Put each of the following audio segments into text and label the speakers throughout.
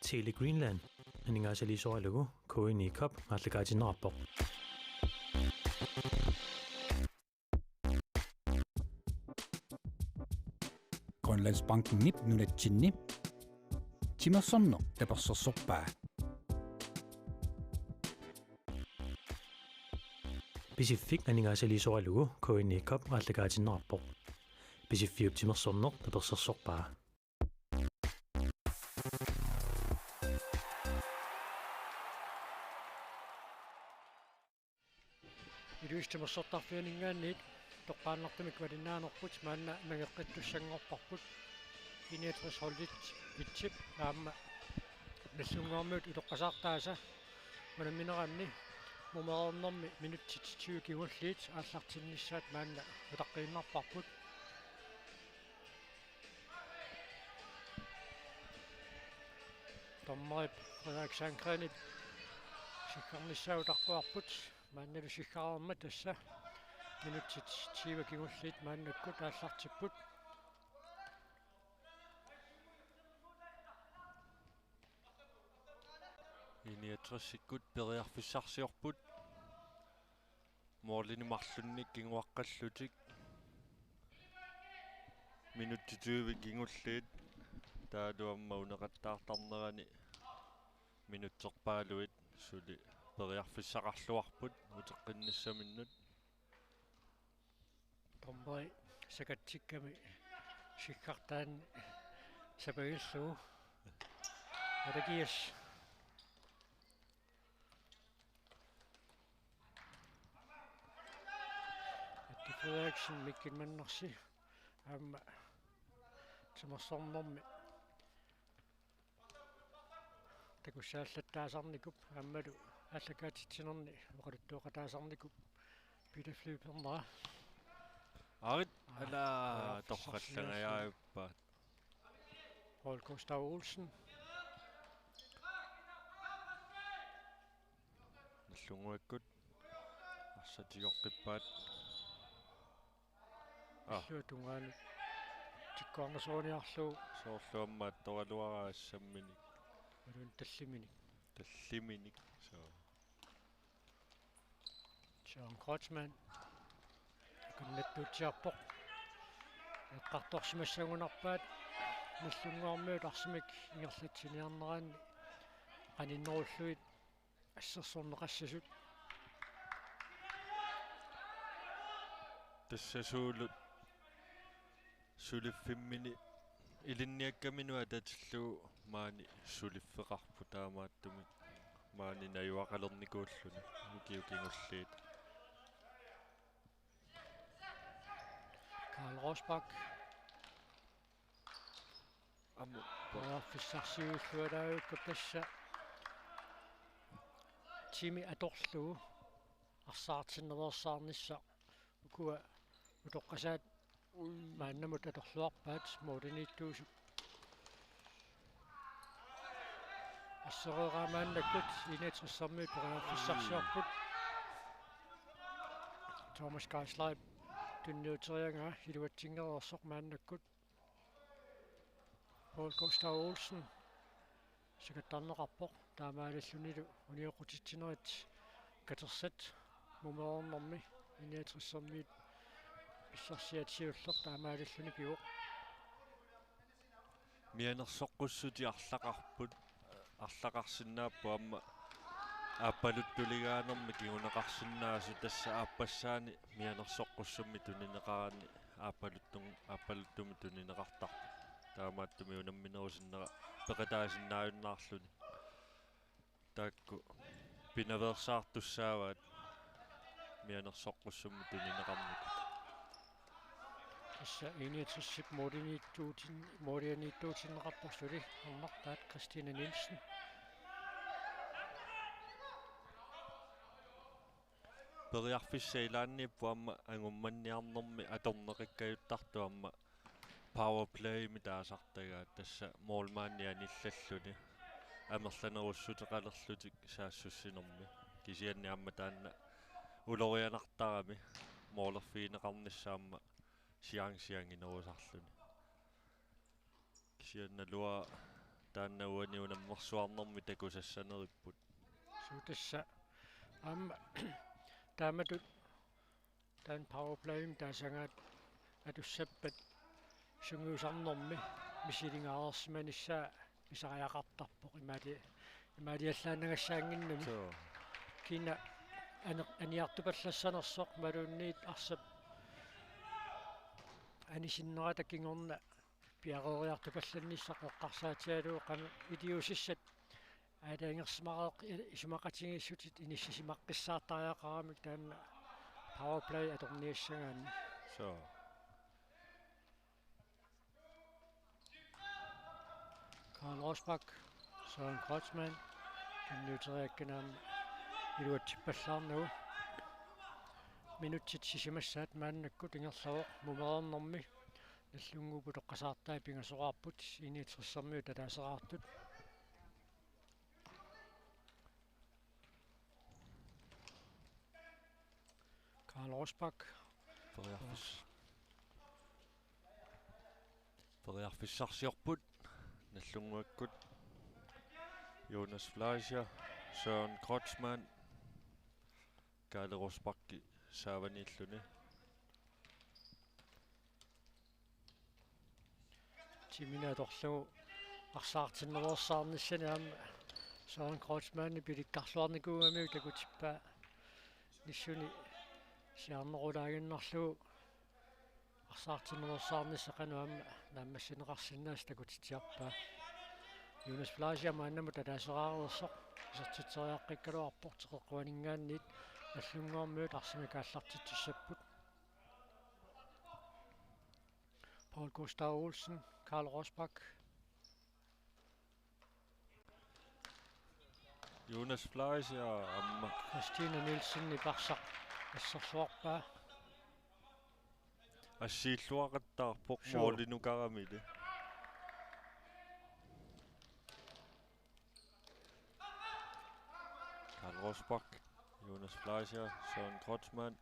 Speaker 1: Tele Greenland aningaasaliisuarilugu kuini kop maallakaatinnerarpoq
Speaker 2: Grønlandsbanken nip nunatsinni timersorno tapersorsorpaa
Speaker 1: Pacific aningaasaliisuarilugu kuini kop maallakaatinnerarpoq Pacific timersorner tapersorsorpaa
Speaker 3: Iluistimersortarfianingaanniit toqqaannartumik valinaanerput maanna nageqqittussanngorparput iniatris hollit pitsip aamma nallungaarmuut iloqqasaartaasa manamineranni mumereernermi minuttit 20 kigulliit aallartinnissaat maanna utaqqiinnarparput tommarip Frederik Sandgrenip sikkarnissautaqquarput maannalu sikkarerma tassa minuttit 20 kigulliit maannakkut aallartipput
Speaker 4: iniatrissikkut periarfissarsiorput moorlinimarlunnik kinguaqqallutik minutti 20 kigulliit taaluamma uneqattaartarnerani minutserpaaluit suli periarfissaqarluarput uteqqinnissamminnut
Speaker 3: tommari sakatsikkami sikkartaanni sapagillugu alakias Frederiksen mikkinmannersi aamma timersornermi takussaallattaasarnikup aammalu allakaatittinerni oqaluttuoqataasarnikup pilaflupernera
Speaker 4: arit ala torrallangajaajuppaat
Speaker 3: Paul Gustav Olsen
Speaker 4: nallunguakkut arsatigorqippaat
Speaker 3: аллуатунгаани тиккуарнасууниарлуу
Speaker 4: соорлуаммаат торалуараассамминик
Speaker 3: алун
Speaker 4: таллиминик соо
Speaker 3: John Kreutzmann kunnattutiarpoq эққарторсимассагунарпаат наллунгаармиут арсимик ингерлатсиниарнераанни qaninnеруллуит ассерсорнеқассасут
Speaker 4: тассасуулут сулиффиммини илинниаккаминуа татиллуу маани сулиффеқарпу таамааттумик маани наюақалерникууллуна укиукингуллиит
Speaker 3: Karl Rosbach
Speaker 4: амму
Speaker 3: фиссарсиуллуалаагукка тасса тими аторлугу арсаартиннерерсаарнisса укуа утоққасаат мааннамут аторлуарпаат моодинииттуусу ассерераамааннаккут инетрissarmiут периарфиссарсиорпут Thomas Geisley tunniuterianga hiluatsingерерсоқ мааннаккут Paul Gustav Olsen сикаттарнеқарпоқ таамаалаллунилу униоқутитсинерит катерсат мумеернэрми инетрissarmiut иссарсиатсиуллер таамаалаллуни пиуоқ
Speaker 4: мианерсоққуссути арлақарпут арлақарсинааппу амма ааппалуттулигаанерми кигунеқарсинаасу тасса ааппассаани мианерсоққуссумми тунинеқараани ааппалуттуми тунинеқартарпу таамааттуми унамминерусиннера пеқатаасиннааюннаарлуни таакку пинаверсаартуссааваат мианерсоққуссумми тунинеқарнику
Speaker 3: тасса инетрissip моодианииттуутиннеқарпорсули арнартаат Кристина Нилсен
Speaker 4: периарфиссаилааннииппу амма ангумманниарнэрми аторнеқиккаюттарту амма power play митаасартагаа тасса моолмаанни аниллаллуни амерланеруссутеқалерлутик саассуссинерми кисианни амма таанна улорианартарами моолерфиинеқарниссаама сиангинерусарлуни кисианналуа тааннауани унаммерсуарнэрми такусассанериpput
Speaker 3: Sutassa taamatut taan powerplayim taasangaat atussappat sungiusarnermi misilingaarersimanissaa pisariaqartarpoq imaaliallaannagassaanginnami
Speaker 4: so
Speaker 3: kina aniartupallassanersoq maluunniit arsap anisinnerata kingorna piaqoriartupallanissaq eqqarsaatialuu qanu itiusissat аалаангерсимараақ исумақатигиссутит иниссисимаққиссаартариақарамик таанна powerplay аторниассагаанни
Speaker 4: so
Speaker 3: Karl Rosbach Søren Kreutzmann канниутериакканаама илуатсиппаллаарнагу минутсит сисимассаат мааннаккут ингерлавоқ мумерернэрми наллунгуупу тоққасаартаа пингасоқарпут иниитсерсэрмиу талаасераартут Karl Rosbach
Speaker 4: Periarfissarsiorput nallunguakkut Jonas Fleischer Søren Kreutzmann Karl Rosbach saavanilluni
Speaker 3: тиминаторлугу арсаартиннерерсаарниссанаама Søren Kreutzmann пиликкарлуарникуугамиу такутиппаа ниссуни сиарнерулаагиннарлугу арсаартиннерерсаарниссақануама нааммассинеқарсинаас такутитиарпаа Jonas Fleischer мааннаму талаасераарерсоқ исертитсериаққиккалуарпортеққуанингаанниит наллунгуармиут арсимикааллартитсуссаппут Paul Gustav Olsen Karl Rosbach
Speaker 4: Jonas Fleischer amma
Speaker 3: Christine Nielsen ипарсақ ассерсуарпаа
Speaker 4: ассииллуақаттаарпоқ моолинукарамили Karl Rosbach Jonas Fleischer Søren Kreutzmann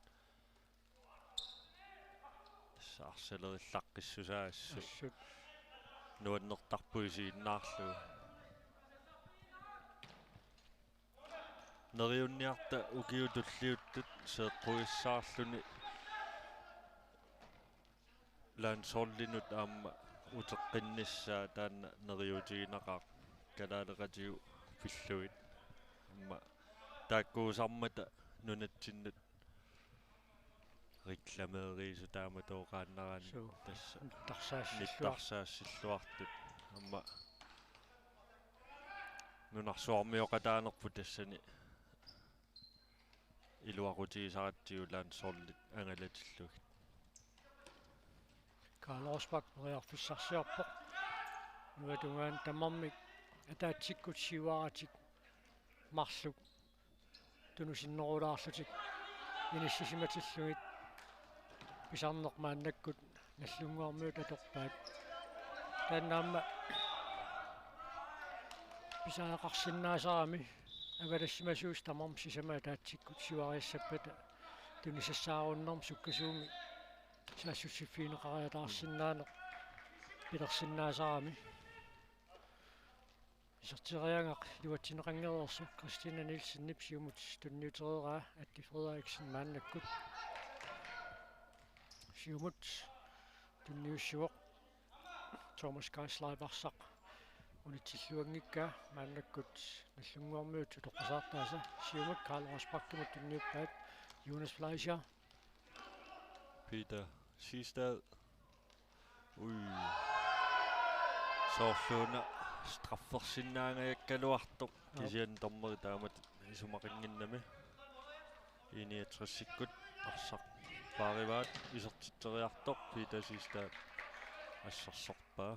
Speaker 4: саарселериллаққиссусаассу
Speaker 3: ассут
Speaker 4: нуаннертарпуисииннаарлу нериунниарта укиутуллиуттут сеэққуиссаарлуни лансорлинут аама утеққинниссаа таанна нериутигинақаа калаалеқатигу пиллуит амма тааккуусармата нунатсиннут рекламериису таама тооқааннараани тасса ниттарсаассиллуартут амма нунарсуармиоқатаанерпу тассани илуақутигисаратсигу лансорлит ангалатиллугит
Speaker 3: Karl Rosbach periarfissarsiarpoq нуатунгаан тамармик атаатсиккут сивааратик марлук тунусиннерулаарлутик иниссисиматиллугит писарнермааннаккут наллунгуармиут аторпаат тааннаама писаақарсиннаасарами авалассимасуус тамарм сисамаа таатсиккут сиваариассаппата тунисассааруннэрм суккасууми саассуссиффиинеқариатаарсинаанеқ пилерсиннаасарами исертериангақ луатсинеқангереерсу Кристина Нилсен нипсиумут тунниутерераа Атти Фредериксен мааннаккут сиумут тунниуссуоқ Thomas Geislaibarsaq унитсиллуангикка мааннаккут наллунгуармиут тоққасаартааса сиумут Karl Rosbach-кимут тунниуппаат Jonas Fleischer
Speaker 4: Peter Sistad соорлуна страфферсиннаангаяккалуартоқ кисиан тормери таамат исумақингиннами иниатриссиккут арсақ паариваат исертиттериартоқ Peter Sistad ассерсорпаа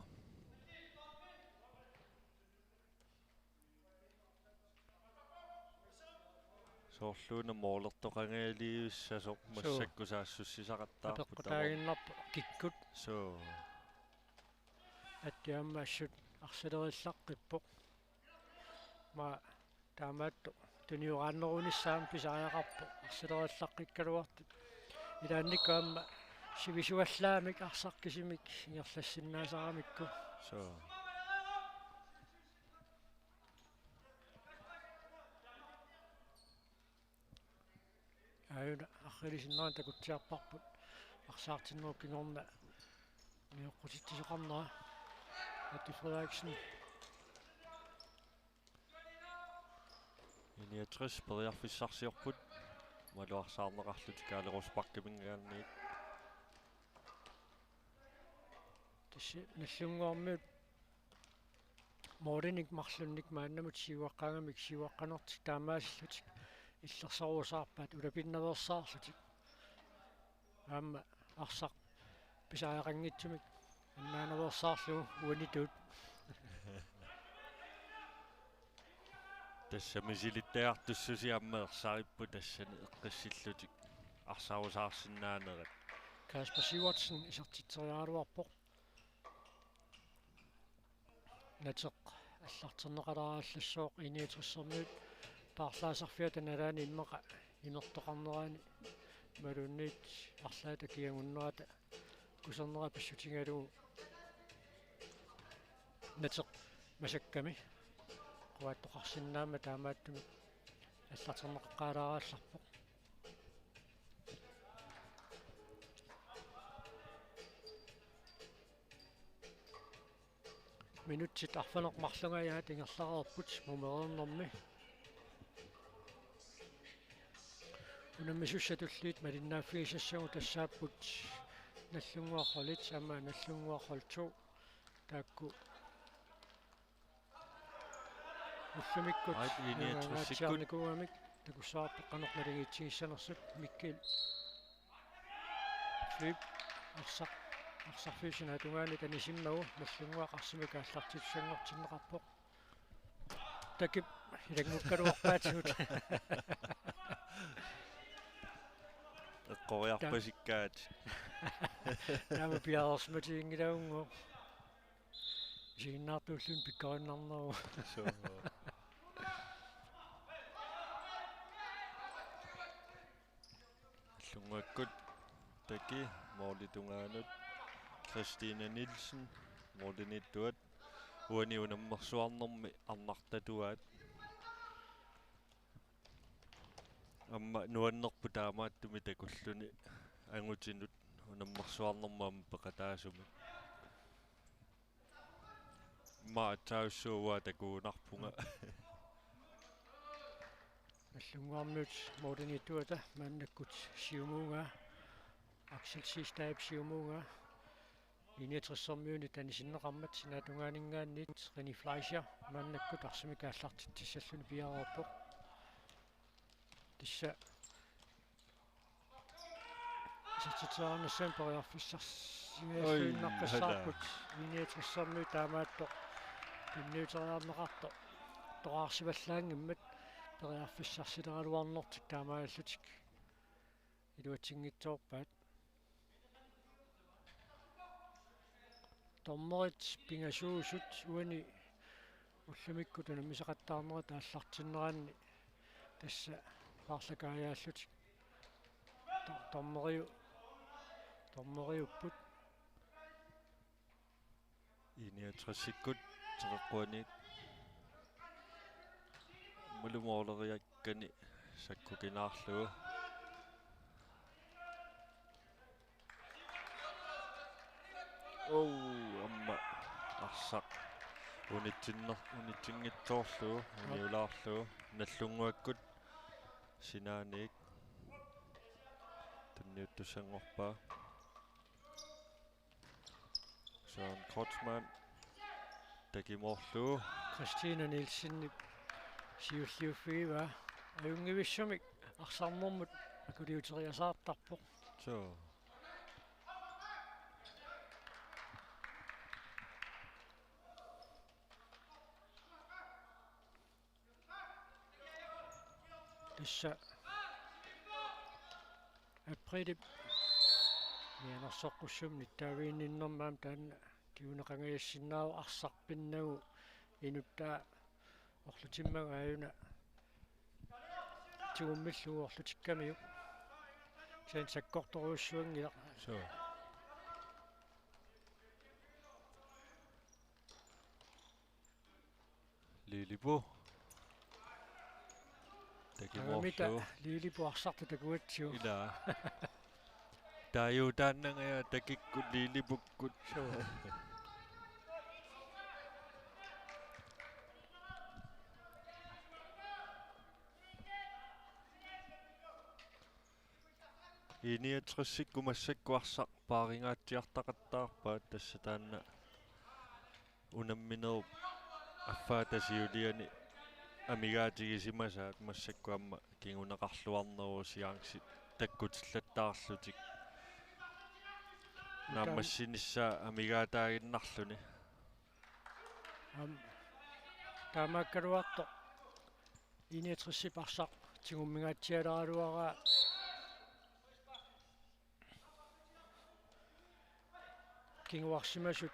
Speaker 4: соорлуна моолертоқангаалиуссасоқ массаккусаассуссисақаттаарпу
Speaker 3: апеққутаагиннарпу киккут
Speaker 4: so
Speaker 3: аттиаммаассут арсалериллаққиппоқ ма таамаатту туниурааннерунissaam писариақарпу арсалериллаққиккалуартут илаанниккаама сивисуаллаамик арсақкисимик ингерлассиннаасарамикку
Speaker 4: so
Speaker 3: ayuna arrilisinneraan takutsiarparput arsaartinnerukkingorna miuqqusittisoqarnera Matti Frederiksen
Speaker 4: 69 periarfissarsiorput maluarsaarneqarlut kaaleruspakkimingaanniit
Speaker 3: tissi nallunguarmiut Mordinik marlunnik maannamut siuaqqangamik siuaqqanertik taamaasillutik иллерсоруусаарпаат улапиннаверсаарлутик аама арсақ писаақангитсумик аннаанерсаарлугу уанитут
Speaker 4: тассамисилиттаартуссусиаммеерсариппу тассани эққиссиллутик арсаусаарсинаанерат
Speaker 3: Kasper Sivertsen исертитсериаалуарпоқ натеқ аллартернеқаларааллассооқ иниатриссермиут таарлаасарфиата налаани иммеқа имертоқарнераани малунниит арлаата киангуннерата кусернера писсутингалугу натеқ масакками қуаттоқарсинаама таамааттуми аллартернеққалараалларпоқ минутсит арфанеқ марлунгаyaa тингерларерпут мумерернэрми унаммисуссатуллиит малиннааффигисассагу тассааппут наллунгуарролит ама наллунгуарролту таакку уллумиккут иниатриссиккут такуссаарпеқ канерлалигиитсигиссанерсут миккил флип арсарфиусина тунгаани танисиммагу наллунгуақарсимика аллартитсангортиннеқарпоқ такип илангуккалуарпаатигут
Speaker 4: эққориарпасиккаат
Speaker 3: таама пиарерсматиингилаунгу сигиннаартууллун пиккориннарнеру
Speaker 4: лунгаккут таки моолитунгаанут Christine Nielsen моолиниттуат уани унаммерсуарнэрми арнартатуаат амма нуаннерпу таамааттуми такуллуни ангутинут унаммерсуарнэрмаама пекатаасуми маатаассууа такуунарпунга
Speaker 3: наллунгуармиут моолиниттуата мааннаккут сиумуунга Axel Sistab siumuunga иниатрissэрмиуни танисиннеқармат синаатунгаанингааниит René Fleischer мааннаккут арсимикааллартиттиссаллуни пиарерпоқ тисса ситсаарнассаан периарфиссарсигааллуиннарпассаарпут иниатрissэрмиу таамаатто пинниутериарнеқарто тоқарсиваллаангиммат периарфиссарсилералуарнертик таамааллутик илуатсингитсоорпаат томморит пингасуусут уани уллумиккут унамисақаттаарнера тааллартиннераанни тасса паарлакааяаллутик томмориуппут
Speaker 4: иниатриссиккут теққуаниит мулумоорлериаккани саккукинаарлугу амма арсақ унитсингитсоорлугу униулаарлугу наллунгуаккут синааник танниуттуссангорпаа Søren Kreutzmann такимоорлугу
Speaker 3: Christine Nielsen сиуллиуффигива аюнгивиссумик арсарнэрмут акулиутериасаартарпоқ
Speaker 4: so
Speaker 3: тисса априлип яанерсоққуссумни таавииннэрмаам таанна тиунеқангаяссиннаау арсарпиннагу инуттаа орлутиммага аюна тиуммиллугу орлутиккамиу сен саккорторуussуангила
Speaker 4: so Lilibo Takimorlu.
Speaker 3: Liilipuarsartu takuatsiu.
Speaker 4: Ila. Taayutaannangaya takikkut liilipukkut. Iniatrussikkumassakkuarsaq paaringaatiartaqattaarpaat tassa taanna unamminerup affaatasiuliani amigaatigisimmasaat massakkuamma kingunaqarluarneruusiaangsit takkutillattaarlutik naammassinissa amigaataaginnarluni
Speaker 3: Taamaakkaluarto iniatrussiparsaq tigummigaatialaraluaraa kinguarsimasut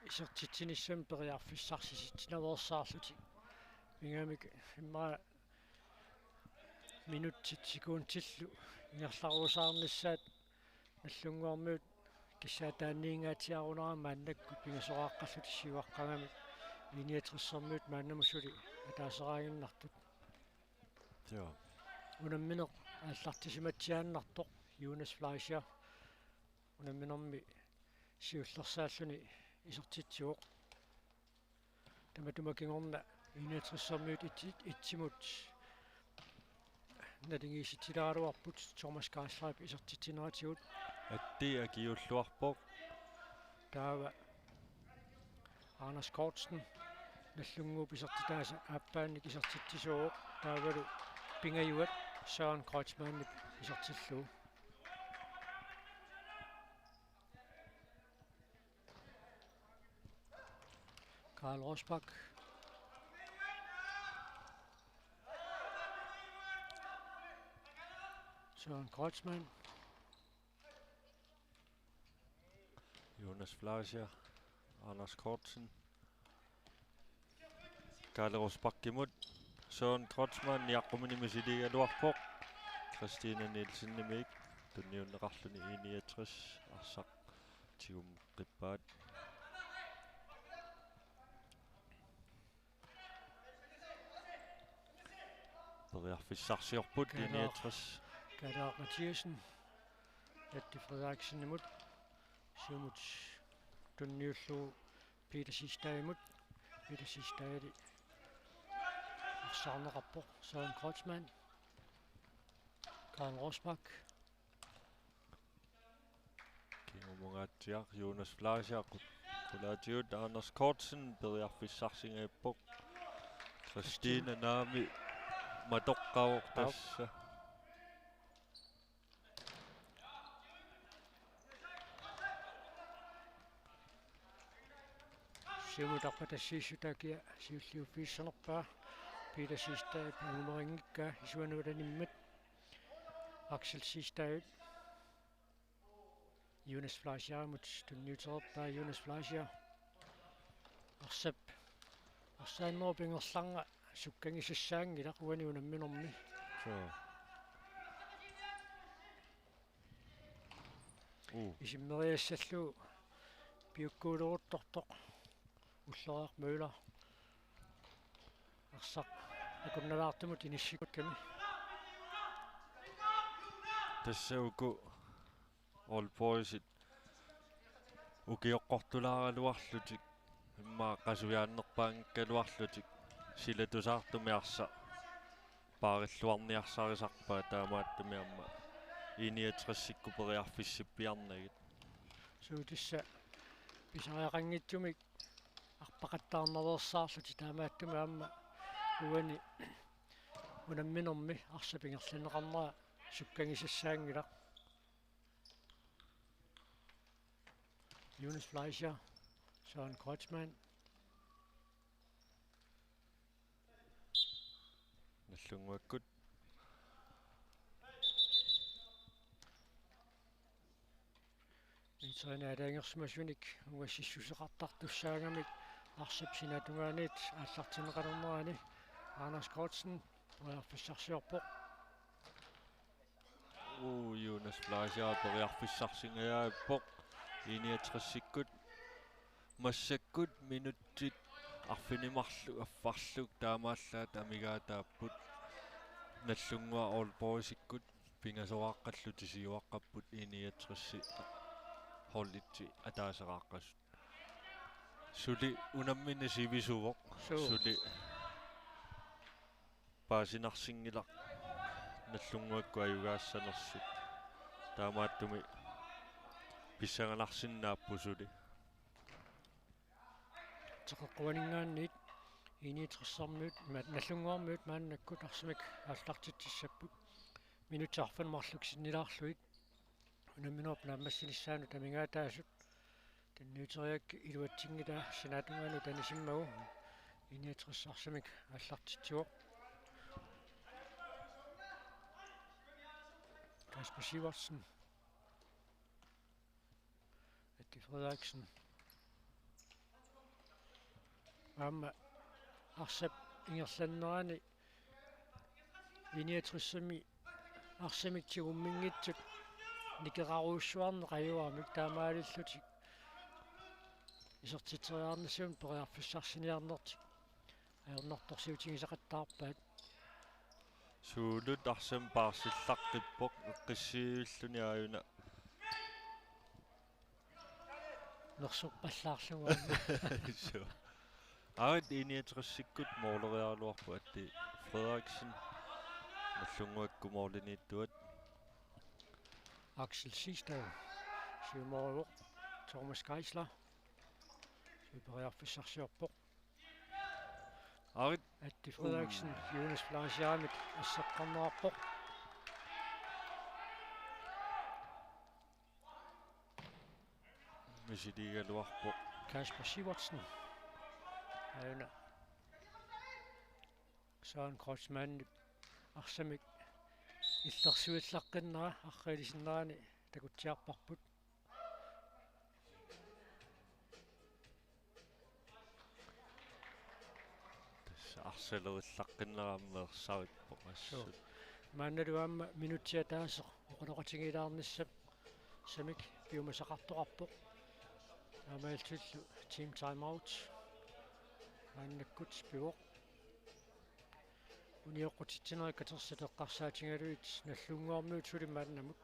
Speaker 3: isertitsinissam periarfissarsisit mingamik imma minutsit sekuuntillu ingerlaruusaarnissaat наллунгуармиут киссаатааниингаатиарунарама аннакку пинgasорааққаллут сиуаққагами иниатерсэрмиут мааннамусули атаасераагиннартут
Speaker 4: ja
Speaker 3: унамминеқ ааллартисиматсиааннартоқ Jonas Fleischer унамминерми сиуллерсааллуни исертитсуоқ таматумакингорна иниатерсэрмиут итсимут налингиситилааруарпут Thomas Garsleip исертитсинератигут
Speaker 4: атти акиуллуарпоқ
Speaker 3: таава Anders Kortsen наллунгуу писертитааса ааппаанник исертитсисуоқ таавалу пингаюат Søren Kreutzmann исертиллуу Karl Rosbach Søren Kreutzmann
Speaker 4: Jonas Fleischer Anders Kortsen Karl Rosbach-Gemut Søren Kreutzmann Niaqquminimisidigaluarpoq Christina Nielsen nimik tunniunneqarluni 69 arsaq tigum qippaat periarfissarsiorput 69
Speaker 3: Kadar Mathiesen Atti Frederiksen imut Sumut tunniullu Peter Sistaimut Peter Sistaili Arsaarneqarpoq Søren Kreutzmann Karl Rosbach
Speaker 4: kingumungaatiaq Jonas Fleischer qulaatiut Anders Kortsen periarfissarsingaippoq Christina Naami matoqqauq tassa
Speaker 3: Siumutarpatassiissutakia siulliuffiissanerpaa Peter Sistaip numerinngikka isuanuulanimmat Axel Sistaip Jonas Fleischer mut tunniuterpaa Jonas Fleischer arsap arsaannerupingerlanga sukkangisassaangilaq uani unamminermi isimmeriassalluu piukkuuluruttortoq уллераақ мøller арсақ акунналаартумут иниссикутками
Speaker 4: тассауку all boysit укиоққортулааралуарлутик иммаа қасуяаннерпаангккалуарлутик силатусаартумиарса паариллуарниарсарисарпаа таамааттумиамма иниатрессикку периарфиссиппиарнагит
Speaker 3: суутисса писариақангитсумик арпақаттаарнерерсаарлути таамааттуми аама уани унамминерми арсапингерлинеқарнера суккангисассаангилақ Jonas Fleischer Søren Kreutzmann
Speaker 4: наллунгуаккут
Speaker 3: итсанаалаангерсимасуник уассиссусеқартартуссаагамик арсап синатунгаанит ааллартинеқалернерани Anders Kortsen periarfissarsiorpoq
Speaker 4: Jonas Fleischer periarfissarsingajaappoq 69-sikkut массаккут минутсит арфинимарлу аффарлук таамааллаат амигаатааpput nallungua Aalborgisikkut pingasoraqqallu tisiuaqqapput iniatrissi hollitti ataasaqaqqasut suli unammini sivisuvoq suli paasinarsinngilaq nallunguakku ajugaassanarsut taamaattumi pissanganarsinnaappu suli
Speaker 3: teqeqquaningaanniit iniitrissarmiut nallunguarmiut maannakkut arsimik аллартитсаpput минутаарфан марлуксиннилаарлуик унамминооп нааммассинissaanu тамингаатаасут танниутериакки илуатсингила синаатунгаану танисиммагу iniitrissarsimik аллартитсуоq Kasper Sivertsen Eddie Frederiksen Amma arsap ingerlannerani iniatrissami арсимиксигуммингитсут никераруussуарне қаюармик таамаалиллутик исертитериарнассуун периарфиссарсиниарнертик аернорторсиутигисақаттаарпаат
Speaker 4: суулут арсам паарсиллаққиппоқ эққиссииллуни ааюна
Speaker 3: нерсуппаллаарлугуарна
Speaker 4: so аарит iniatrissikkut моолериарлуарпу атти Frederiksen наллунгуаккумоорлинииттуат
Speaker 3: Axel Sistad Simoroq Thomas Geisler Superiarfissarsiorpoq
Speaker 4: аарит
Speaker 3: Atti Frederiksen Jonas Flaasiaamit ассаққарнаарpoq
Speaker 4: мисилигалуарпоқ
Speaker 3: Kasper Sivertsen Aina Søren Kreutzmann арсамик иллерсуиллаққиннера аррилисиннерани такутсиарпарпут
Speaker 4: тасса арсалериллаққиннерааммеерсариппоқ ассут
Speaker 3: маанналуаама минутсиатаасеқ оқулоқатигилаарниссап самик пиумасақартоқарпоқ амаалтуллу team time out мааннаккут пиоқ униоққутитсинериккатерсатеққарсаатингалуит наллунгуармиут сулимааннамут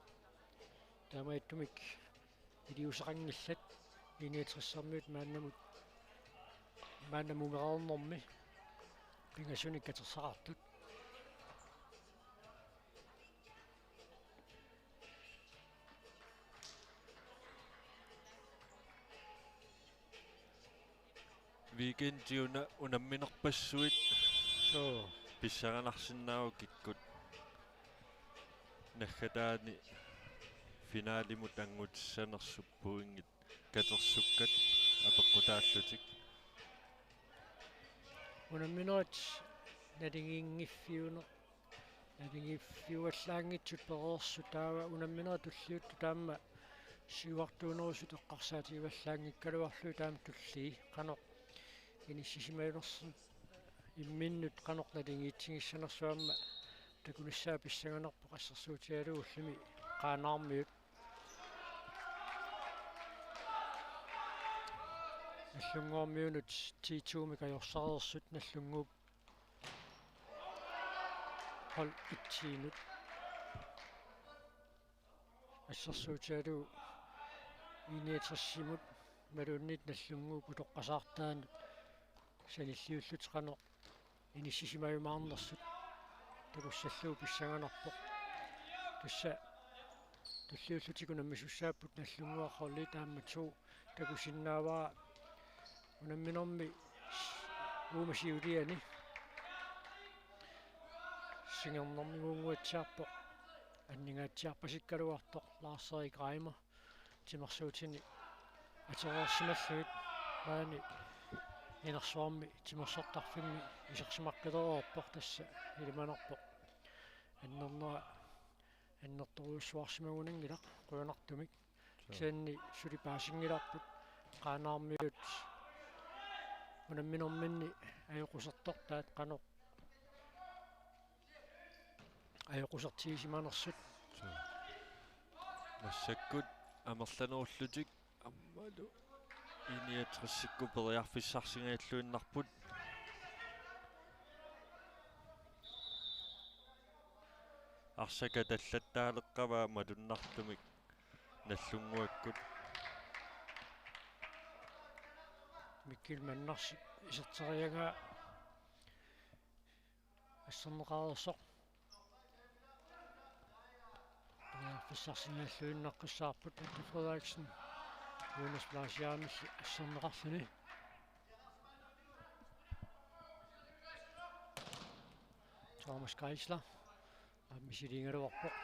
Speaker 3: таамаиттумик илиусақангиллат иниатриссармиут мааннамумераернэрми пингасуниккатерсақартут
Speaker 4: weekendиуна унамминерпассуит
Speaker 3: соо
Speaker 4: писсаганарсиннаау киккут наггатаани финаалимут ангутиссанерсуппуингит катерсуккат апеққутааллутик
Speaker 3: унамминерат налингингиффиунер налингиффиуаллаангитсут переерсу таава унамминера туллиутту таама сиуартуунерусут эққарсаатигиваллаангиккалуарлу таама туллии қано иниссисимаилерсут имминнут қанеқ налингиитсигиссанерсуамма такуниссаа писсаганерпо qassarsuutialuullumi qaanaarmiut наллунгуармиунут титуumi кajorsareersut наллунгууп хол итсиинут qassarsuutialuu иниатерсимут малууннит наллунгууп утоққасаартаанут саниллиуллут қанеқ иниссисимаюмаарнерсут такуссаллуу писсаганарпоқ тусса туллиуллутикуна мисуссааппут наллунгуарролли таамматсуу такусиннааваа унамминерми уумасиулиани сингернэрмигуунгуатсиарпоқ аннингаатсиарпасиккалуартоқ лаарсери граймер тимерсуутини атерерсималлуит маани инерсуарми тимерсортарфимми исерсимаққилеруарпоқ тасса илиманерпоқ аннернера аннерторуйуссуарсимагунангилақ қуянартумик сианни сулипаасингиларпут qaanaarmiut унамминерминни аюқусертортаат қано аюқусертигисиманерсут
Speaker 4: массаккут амерланеруллутик аммалу иниатерсикку периарфиссарсигааллуиннарпут ассака таллаттаалеққаваа малуннартумик наллунгуаккут
Speaker 3: миккил маннарси исертериага ассернеқарерсоқ фиссарсиналлуиннаққиссаарпут Mette Frederiksen Jonas Blasianus ассернеқарлуни Thomas Geisler аммисилиингалуарпоқ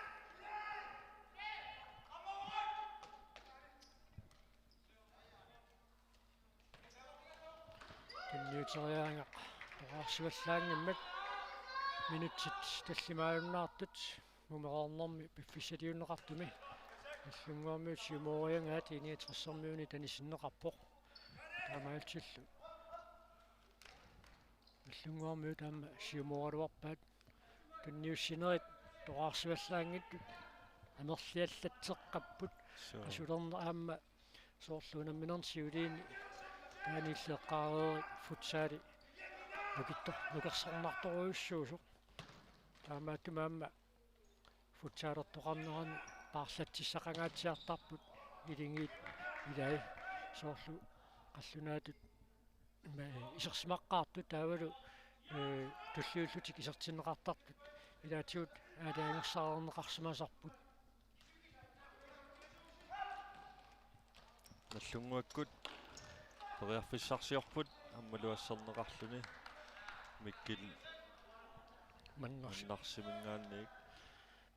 Speaker 3: тэнниутериаанга тоқарсиваллаангиммат минутсит таллимаалуннаартут мумеқарнэрми пиффисалиуннеқартуми аллунгуармиут сиумоориангаат иниатерсэрмиуни танисиннеқарпоқ таамаалтиллу аллунгуармиут аама сиумооралуарпаат танниуссинерит тоқарсиваллаангиттут амерлиаллатсеққаппут асулерна аама соорлуунамминерсиулиини тааниллеққаареери футсаали нукерсарнарторуйуссуусо таамааттумаама футсаалертоқарнерани паарлатсиссақангаатсиартарпут илингиит илай соорлу қаллунаатут исерсимаққаартут таавалу туллиуллутик исертиннеқартартут илаатиут аалаангерсаарнеқарсимасарпут
Speaker 4: наллунгуаккут периарфиссарсиорпут аммалуассернеқарлуни миккил маннарсимингаанник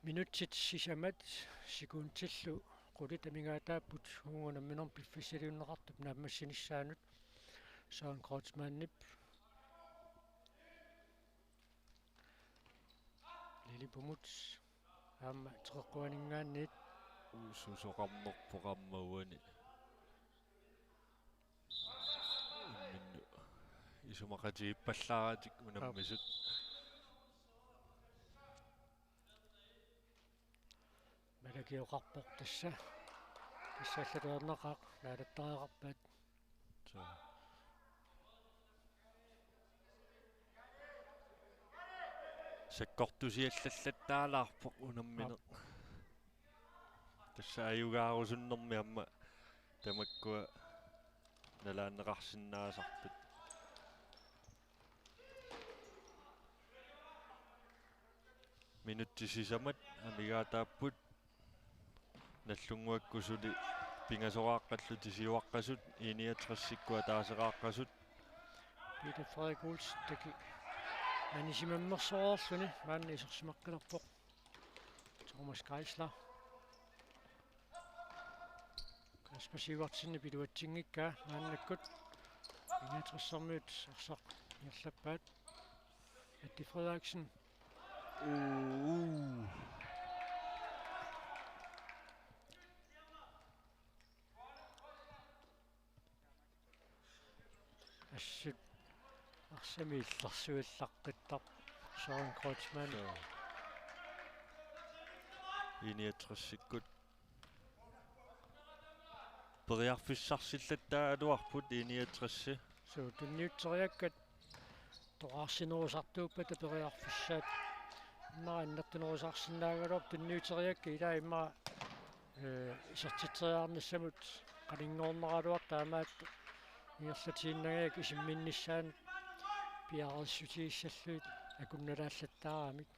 Speaker 3: минутсит сисамат секундтиллу quli tamingaataaput huungunamminern piffisaliunneqartup naammassinissaanut Søren Kreutzmann-Nip Lili Pumuts aamma teqquaningaanniit
Speaker 4: ususoqarnerpoqarmauani imminnu isumaqatiippallaaratik unammisut
Speaker 3: малакиоқарпоқ тассааллатуарнеқаақ наалаттариақарпаат
Speaker 4: саккортусиаллаллаттаалаарпоқ унаммине тасса аюгаарусуннэрми амма тамаккуа налааннеқарсинаасарпут минуттисисамат амигаатааппут наллунгуаккусули пингасорааққаллути сиуаққасут иниатрассиккуа таасеқааққасут
Speaker 3: Peter Frederik Olsen таки анисимаммерсороорлуни маанна исерсимаққилерпоқ Thomas Geisler Kasper Sivertsen пилуатсингиккаа мааннаккут иниатрассармиут арсақ нерлаппаат Mette Frederiksen ассут арсамиилларсуиллаққиттар Søren Kreutzmann
Speaker 4: иниатрассиккут периарфиссарсиллаттаа алуарпут иниатрасси
Speaker 3: so tunniutteriakkat toqarsinerusartuuppat periarfissaat naannartunerusarsinnaagalor tunniuteriakka ilaa imma isertitriarnissamut qalinngorneraluar taamaat иерлатииннагаяк исимминнissaanut пиарерсутииссаллуит акунналааллаттаарамик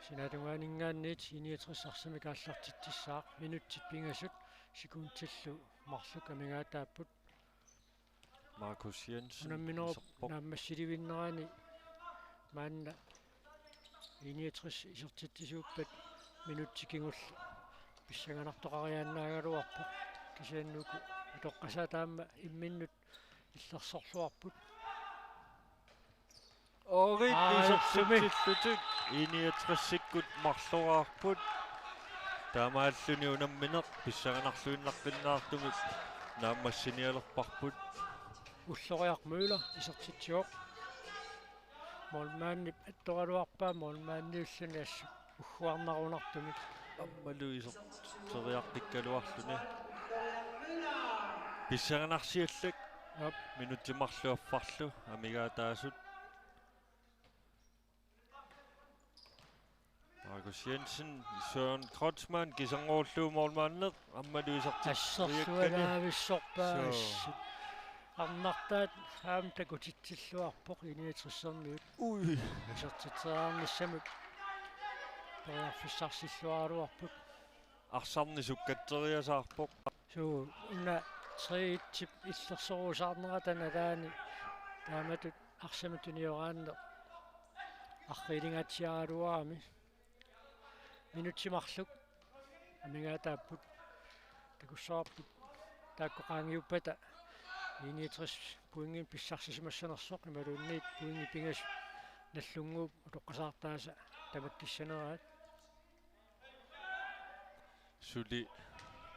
Speaker 3: синаатунгаанингааниит иниатрissарсами кааллартитсаақ минуттит пингасут секундтиллу марлук амигаатааппут
Speaker 4: Markus Jensen
Speaker 3: унамминеруп нааммассиливиннерани маанна иниатрис исертиттисууппат минуттикингулла писсаганартоқариааннаагалуарпу кисианнуку атоққасаа таама имминнут иллерсорлуарпут
Speaker 4: орит исертиттиллутик иниатрассиккут марлораарпут таамааллуни унамминеқ писсаганарлуиннаққиннаартумик нааммассиниалерпарпут
Speaker 3: уллориақ мøller исертитсиоқ молмааннип атторалуарпаа молмаанниуллуни уггуарнарунартумик
Speaker 4: аммалу исертериартиккалуарлуни писсаганарсиаллак
Speaker 3: Yep.
Speaker 4: Minuttimarluaffarlu amigaataasut Markus Jensen, Søren Kreutzmann, Gisangoorlu målmannet, ammaluisartik
Speaker 3: ассерсуалаависсорпаас арнартаат аам такутитсиллуарпоқ иниатрissерниут
Speaker 4: Ui.
Speaker 3: асертитсеаарниссамут периарфиссарсиллуаруарпут
Speaker 4: Арсарнисуккатсериасаарпоқ
Speaker 3: суу уна триитсип иллерсоруусаарнератана таани тааматут арсаматуниораанне аррилингатсиаралуарами минутсимарлук амигаатааппут такуссаарпут тааккоqaangiuppата иниитрис пуингин писсарсисимассанерсоқ нималуунниит пуинги пингас наллунгууп утоққасаартааса таматтиссанераат
Speaker 4: Сули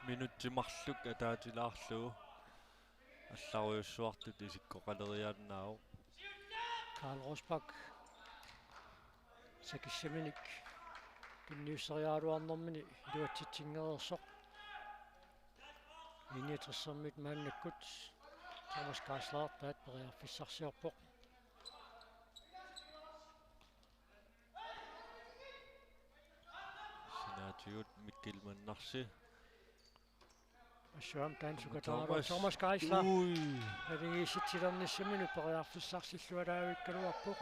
Speaker 4: минутсимарлук атаатилаарлугу алларуйуссуартут исиккоқалериааннаау
Speaker 3: Karl Rosbach сакиссаминик тунниуссериааруарнэрмини илуатситсингерерсоқ иниитрissермит мааннаккут Thomas Kaisler таат периарфиссарсиорпоқ
Speaker 4: синаатиут миккилманнарси
Speaker 3: ассуам таансукатаараа Thomas Kaisler
Speaker 4: Ui.
Speaker 3: навигиситсилерниссамину периарфиссарсиллуалаавиккалуарпоқ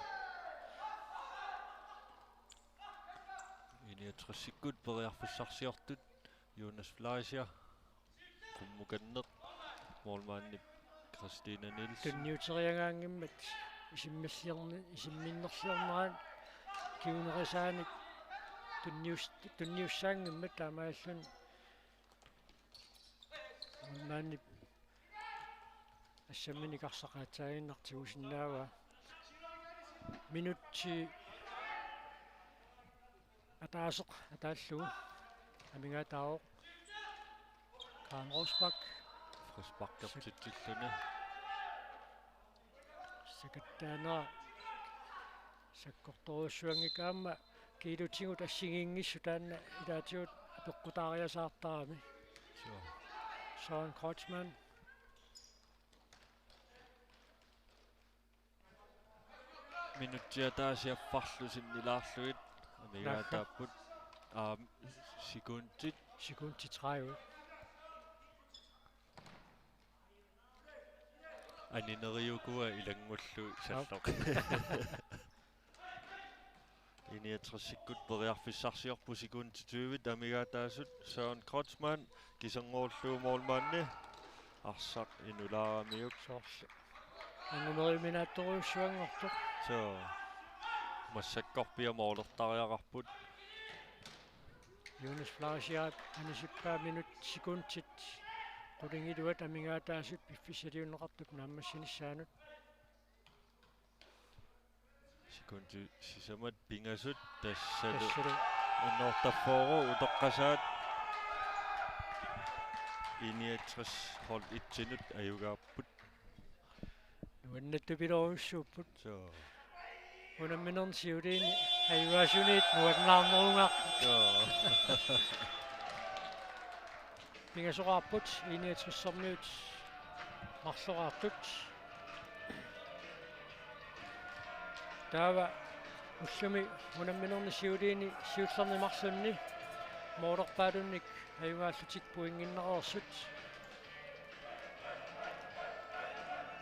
Speaker 4: Иниатрисиккут периарфиссарсиортут Jonas Fleischer qummukanneq målmaanni Christina Nielsen
Speaker 3: тунниутериагаангиммат исимминнерлиорнерaan киунерисааник тунниуссаангиммат таамааллун манни ассамминикарсақаатсаагиннартигусиннаава минутти атаасеқ атааллугу амигаатао Karl Rosbach
Speaker 4: фрисбаккертитсиллуни
Speaker 3: секаттаанера саккорторуссуангикаама киилутигут ассигингиссу таанна илаатигут апеққутаариасаартарами Søren Kreutzmann
Speaker 4: минутсиатаасиаффарлусин илаарлуит амигаатааппут секундит
Speaker 3: Sekundi 30
Speaker 4: анинериукуа илангуллу саллоқ иниатрисиккут периарфиссарсиорпу секунди 20 амигаатаасут Søren Kreutzmann Gisangoorlu målmanni арсақ инулаарамиук
Speaker 3: сорс ангумериминаатторуйуссуангортоқ
Speaker 4: så массаккорпиа моолертариақарпут
Speaker 3: Jonas Fleischer анисиппаа минут секундит qulingиluat амигаатаасут пиффисалиуннеқартук нааммассиниссаанут
Speaker 4: секунди сисамат пингасут тассалу
Speaker 3: тассалу
Speaker 4: уннортаффоору утоққасаат иниатрис хол итсинут аюгааппут
Speaker 3: нуаннаттупилоруссууппут
Speaker 4: så
Speaker 3: унамминернсиулиини аюаасунит нуатнаарнерунгаа
Speaker 4: så
Speaker 3: пингасоқарпут иниатрissермиут марлораартут таава уллуми унамминернисиулиини сиуллернимарлунни моорерпаалунник аюгааллутик пуингиннерерсут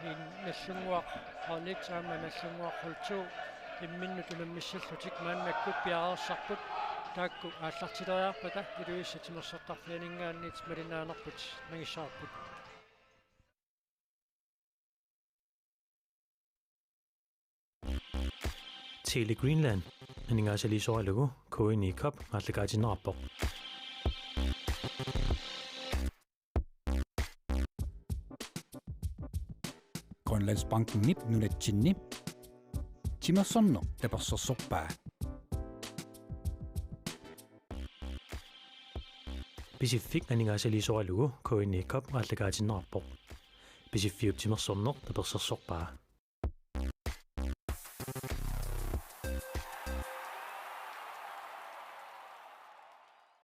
Speaker 3: ин наллунгуақ хонит аама наллунгуақ холту имминнут унаммиссаллутик мааннаккут пиарерсарпут таакку ааллартилериарпата илуиссатимерсертарфианингаанниит малинаанерпут нагиссаарпут
Speaker 1: Tele Greenland анингаасалисорилагу коини коп аллагаатиннераппоқ
Speaker 2: Grønlandsbanken nip nunatsinni timersorno tapersersorpaa
Speaker 1: Pacific анингаасалисорилагу коини коп аллагаатиннераппоқ Pacific timersorneq tapersersorpaa